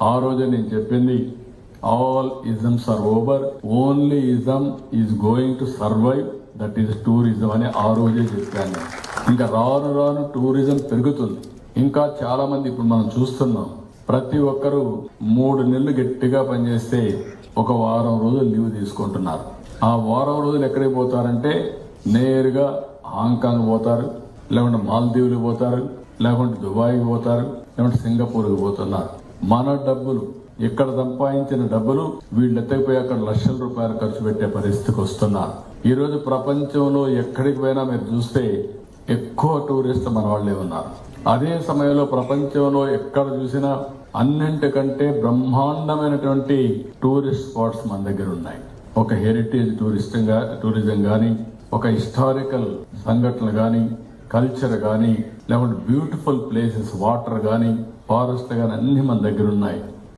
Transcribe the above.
ఆ రోజే నేను చెప్పింది, all isms are over, only ism is going to survive, that is tourism అని ఆ రోజే చెప్పాను. ఇంకా రాను రాను టూరిజం పెరుగుతుంది. ఇంకా చాలా మంది ఇప్పుడు మనం చూస్తున్నాం, ప్రతి ఒక్కరూ 3 నెలలు గట్టిగా పనిచేస్తే ఒక వారం రోజులు లీవ్ తీసుకుంటున్నారు. ఆ వారం రోజులు ఎక్కడికి పోతారంటే నేరుగా హాంకాంగ్ పోతారు, లేకుంటే మాల్దీవులు పోతారు, లేకుంటే దుబాయ్కి పోతారు, లేకుంటే సింగపూర్కి పోతున్నారు. మన డబ్బులు, ఇక్కడ సంపాదించిన డబ్బులు వీళ్ళు ఎత్తకపోయి అక్కడ లక్షల రూపాయలు ఖర్చు పెట్టే పరిస్థితికి వస్తున్నారు. ఈ రోజు ప్రపంచంలో ఎక్కడికి పోయినా మీరు చూస్తే ఎక్కువ టూరిస్టులు మన వాళ్ళే ఉన్నారు. అదే సమయంలో ప్రపంచంలో ఎక్కడ చూసినా అన్నింటికంటే బ్రహ్మాండమైనటువంటి టూరిస్ట్ స్పాట్స్ మన దగ్గర ఉన్నాయి. ఒక హెరిటేజ్ టూరిజం కానీ, ఒక హిస్టారికల్ సంఘటనలు కానీ, కల్చర్ కానీ, లేకుంటే బ్యూటిఫుల్ ప్లేసెస్, వాటర్ కానీ, ఫారెస్ట్ కానీ అన్ని మన దగ్గర ఉన్నాయి.